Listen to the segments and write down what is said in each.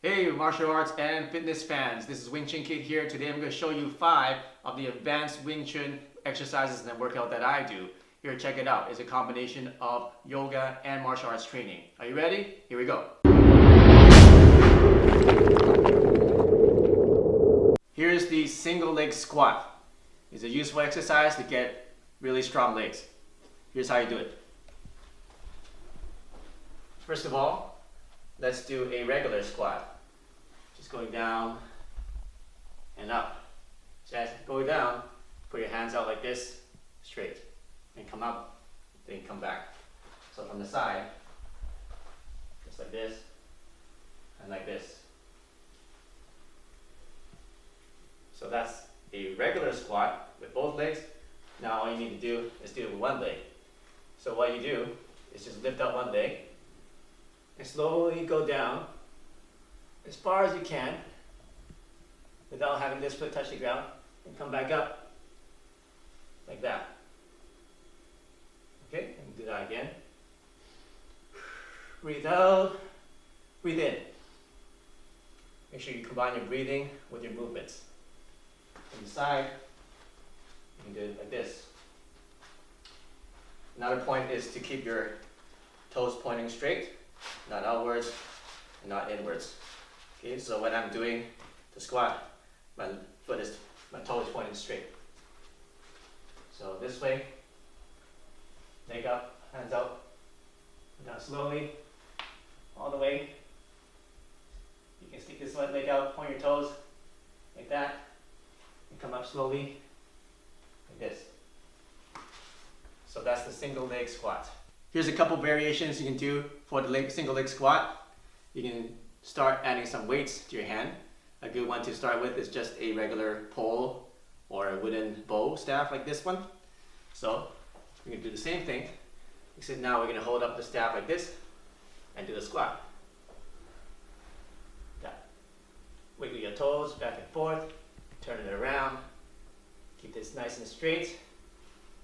Hey martial arts and fitness fans, this is Wing Chun Kid here. Today I'm going to show you 5 of the advanced Wing Chun exercises and workout that I do. Here, check it out. It's a combination of yoga and martial arts training. Are you ready? Here we go. Here's the single leg squat. It's a useful exercise to get really strong legs. Here's how you do it. First of all, let's do a regular squat. Just going down and up. So as you go down, put your hands out like this, straight, and come up, then come back. So from the side, just like this, and like this. So that's a regular squat with both legs. Now all you need to do is do it with one leg. So what you do is just lift up one leg, and slowly go down as far as you can without having this foot touch the ground, and come back up like that. Okay, and do that again. Breathe out, breathe in. Make sure you combine your breathing with your movements. From the side, you can do it like this. Another point is to keep your toes pointing straight, not outwards and not inwards. Okay, so when I'm doing the squat, my toe is pointing straight. So this way, leg up, hands out, down slowly, all the way. You can stick this leg out, point your toes like that, and come up slowly like this. So that's the single leg squat. Here's a couple variations you can do for the single leg squat. You can start adding some weights to your hand. A good one to start with is just a regular pole or a wooden bow staff like this one. So we're going to do the same thing, except now we're going to hold up the staff like this and do the squat. That. Wiggle your toes back and forth, turn it around, keep this nice and straight,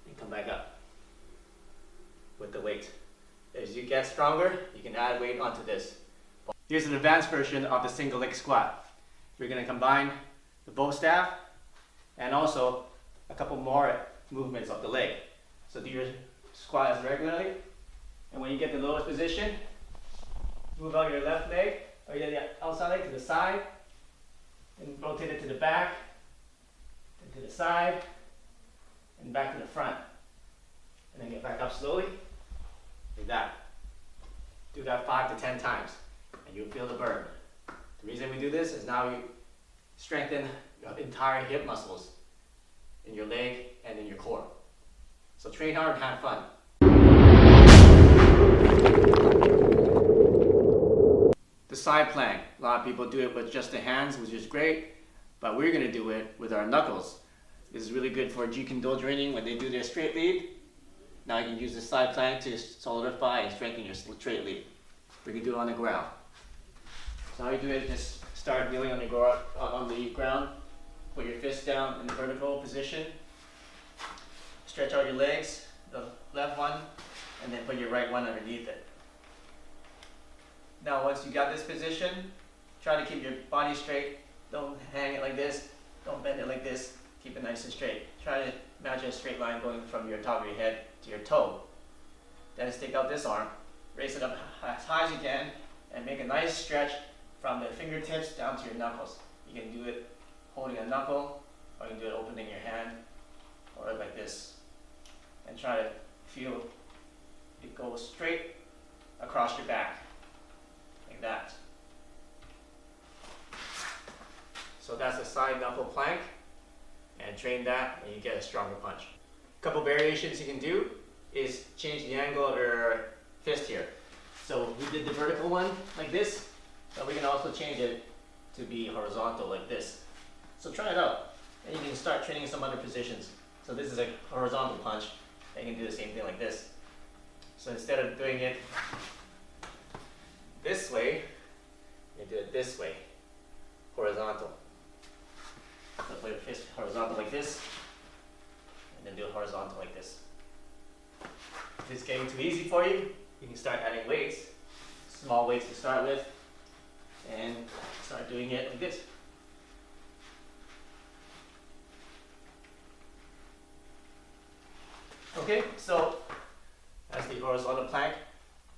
and come back up with the weight. As you get stronger, you can add weight onto this. Here's an advanced version of the single leg squat. We're going to combine the bow staff and also a couple more movements of the leg. So do your squat as regularly, and when you get the lowest position, move out your left leg or your outside leg to the side, and rotate it to the back, then to the side, and back to the front. And then get back up slowly, like that. Do that 5 to 10 times, and you'll feel the burn. The reason we do this is now you strengthen your entire hip muscles in your leg and in your core. So train hard and have fun. The side plank. A lot of people do it with just the hands, which is great, but we're going to do it with our knuckles. This is really good for Taekwondo training when they do their straight lead. Now you can use the side plank to solidify and strengthen your straight lead. We can do it on the ground. So how you do it, just start kneeling on the ground, put your fist down in the vertical position, stretch out your legs, the left one, and then put your right one underneath it. Now once you got this position, try to keep your body straight. Don't hang it like this, don't bend it like this, keep it nice and straight. Try to imagine a straight line going from your top of your head to your toe. Then stick out this arm, raise it up as high as you can, and make a nice stretch from the fingertips down to your knuckles. You can do it holding a knuckle, or you can do it opening your hand, or like this. And try to feel it go straight across your back, like that. So that's a side knuckle plank, and train that and you get a stronger punch. A couple variations you can do is change the angle of your fist here. So we did the vertical one like this, but we can also change it to be horizontal like this. So try it out, and you can start training some other positions. So this is a horizontal punch, and you can do the same thing like this. So instead of doing it this way, you do it this way, horizontal. So put your fist horizontal like this, and then do it horizontal like this. If it's getting too easy for you, you can start adding weights, small weights to start with, and start doing it like this. Okay, so that's the horizontal plank.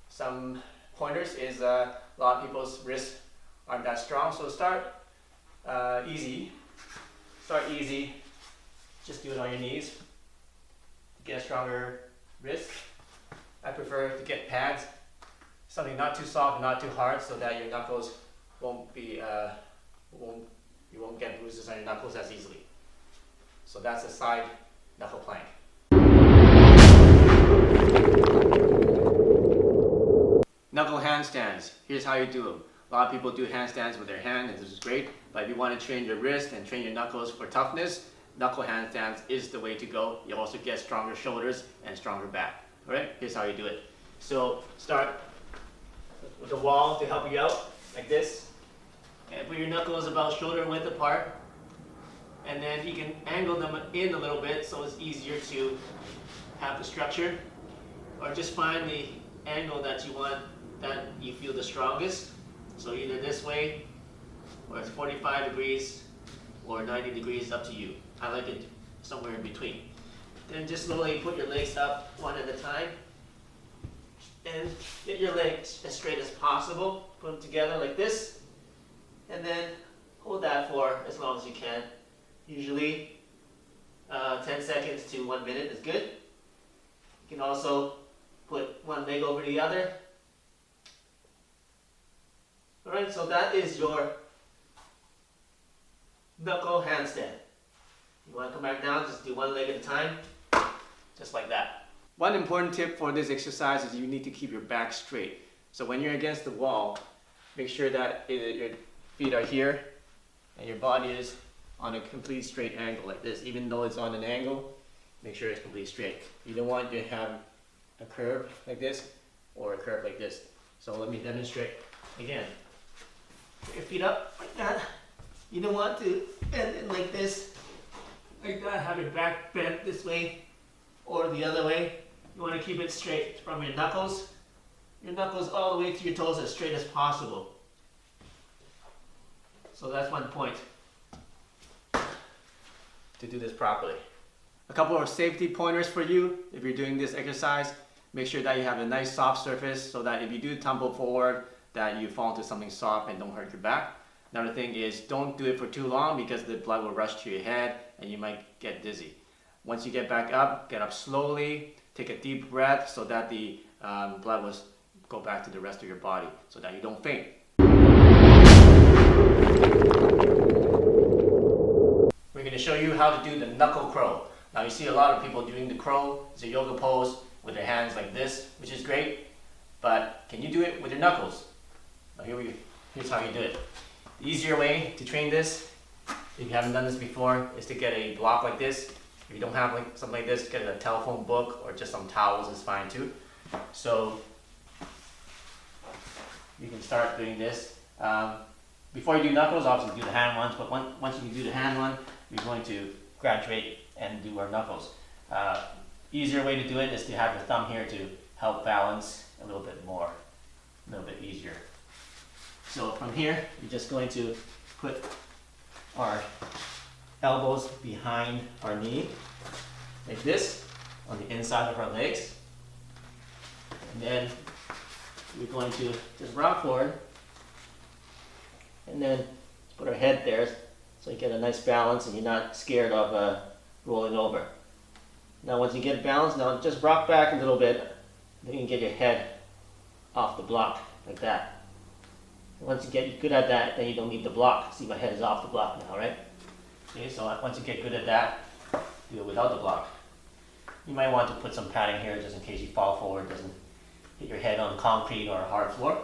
Some pointers is a lot of people's wrists aren't that strong, so start easy. Start easy. Just do it on your knees. Get a stronger wrist. I prefer to get pads, something not too soft and not too hard, so that your knuckles won't be you won't get bruises on your knuckles as easily. So that's a side knuckle plank. Knuckle handstands. Here's how you do them. A lot of people do handstands with their hand, and this is great. But if you want to train your wrist and train your knuckles for toughness, knuckle handstands is the way to go. You'll also get stronger shoulders and stronger back. Alright, here's how you do it. So start with the wall to help you out, like this. And put your knuckles about shoulder width apart. And then you can angle them in a little bit so it's easier to have the structure. Or just find the angle that you want, that you feel the strongest. So either this way, or it's 45 degrees, or 90 degrees, up to you. I like it somewhere in between. Then just slowly put your legs up one at a time. And get your legs as straight as possible. Put them together like this. And then hold that for as long as you can. Usually 10 seconds to 1 minute is good. You can also put one leg over the other. Alright, so that is your knuckle handstand. You want to come back down, just do one leg at a time, just like that. One important tip for this exercise is you need to keep your back straight. So when you're against the wall, make sure that your feet are here and your body is on a complete straight angle like this. Even though it's on an angle, make sure it's completely straight. You don't want to have a curve like this or a curve like this. So let me demonstrate again. Put your feet up like that. You don't want to bend it like this, like that. Have your back bent this way or the other way. You want to keep it straight from your knuckles all the way to your toes, as straight as possible. So that's one point to do this properly. A couple of safety pointers for you if you're doing this exercise. Make sure that you have a nice soft surface so that if you do tumble forward, that you fall into something soft and don't hurt your back. Another thing is don't do it for too long because the blood will rush to your head and you might get dizzy. Once you get back up, get up slowly, take a deep breath so that the blood will go back to the rest of your body so that you don't faint. We're going to show you how to do the knuckle crow. Now you see a lot of people doing the crow. It's a yoga pose with their hands like this, which is great. But can you do it with your knuckles? Now here's how you do it. The easier way to train this, if you haven't done this before, is to get a block like this. If you don't have something like this, get a telephone book or just some towels is fine too. So you can start doing this. Before you do knuckles, obviously do the hand ones, but once you do the hand one, we're going to graduate and do our knuckles. Easier way to do it is to have your thumb here to help balance a little bit more, a little bit easier. So from here, you're just going to put our elbows behind our knee, like this, on the inside of our legs. And then we're going to just rock forward, and then put our head there so you get a nice balance and you're not scared of rolling over. Now once you get balanced, now just rock back a little bit, then you can get your head off the block, like that. Once you get good at that, then you don't need the block. See, my head is off the block now, right? Okay, so once you get good at that, do it without the block. You might want to put some padding here just in case you fall forward, doesn't hit your head on concrete or a hard floor.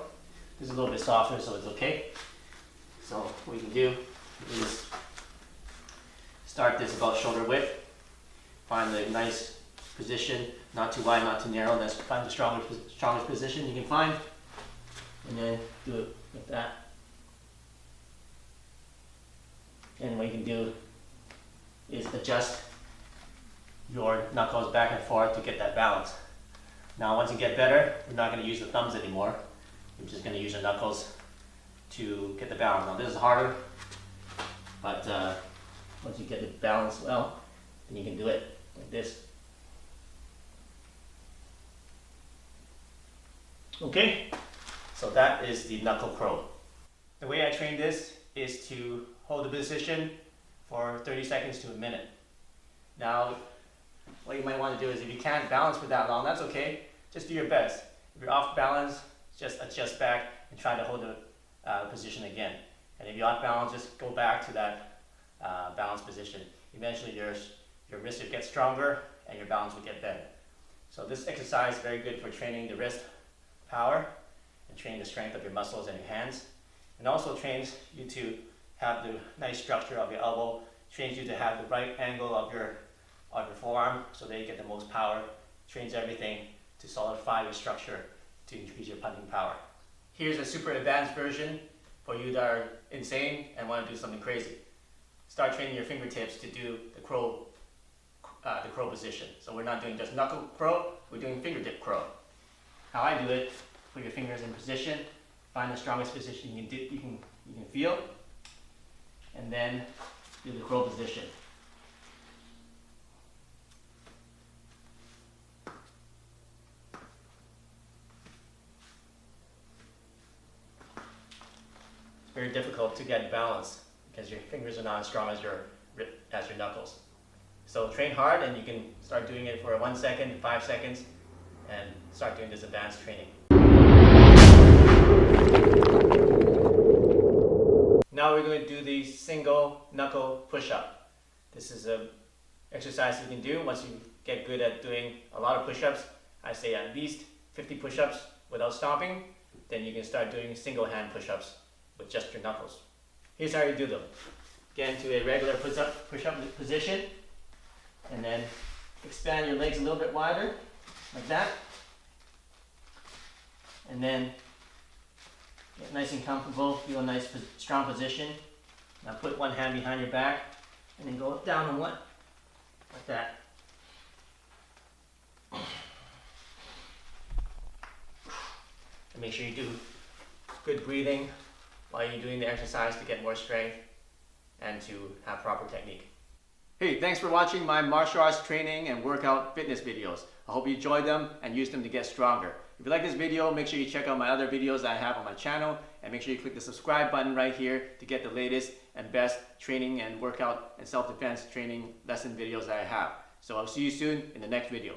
This is a little bit softer, so it's okay. So what you can do is start this about shoulder width. Find the nice position, not too wide, not too narrow. Find the strongest position you can find, and then do it like that. And what you can do is adjust your knuckles back and forth to get that balance. Now once you get better, we're not going to use the thumbs anymore. We're just going to use our knuckles to get the balance. Now this is harder, but once you get the balance well, then you can do it like this. Okay, so that is the knuckle crow. The way I train this is to hold the position for 30 seconds to a minute. Now, what you might want to do is, if you can't balance for that long, that's okay. Just do your best. If you're off balance, just adjust back and try to hold the position again. And if you're off balance, just go back to that balanced position. Eventually your wrist will get stronger and your balance will get better. So this exercise is very good for training the wrist power and training the strength of your muscles and your hands. And also trains you to have the nice structure of your elbow, trains you to have the right angle of your forearm so that you get the most power, trains everything to solidify your structure to increase your punching power. Here's a super advanced version for you that are insane and want to do something crazy. Start training your fingertips to do the crow position. So we're not doing just knuckle crow, we're doing fingertip crow. How I do it: put your fingers in position, find the strongest position you can feel, and then do the crow position. It's very difficult to get balance because your fingers are not as strong as your knuckles. So train hard, and you can start doing it for 1 second, 5 seconds, and start doing this advanced training. Now we're going to do the single knuckle push-up. This is an exercise you can do once you get good at doing a lot of push-ups. I say at least 50 push-ups without stopping. Then you can start doing single hand push-ups with just your knuckles. Here's how you do them. Get into a regular push-up position, and then expand your legs a little bit wider, like that. And then get nice and comfortable, feel a nice strong position. Now put one hand behind your back, and then go down on one, like that. And make sure you do good breathing while you're doing the exercise to get more strength and to have proper technique. Hey, thanks for watching my martial arts training and workout fitness videos. I hope you enjoyed them and use them to get stronger. If you like this video, make sure you check out my other videos that I have on my channel, and make sure you click the subscribe button right here to get the latest and best training and workout and self-defense training lesson videos that I have. So I'll see you soon in the next video.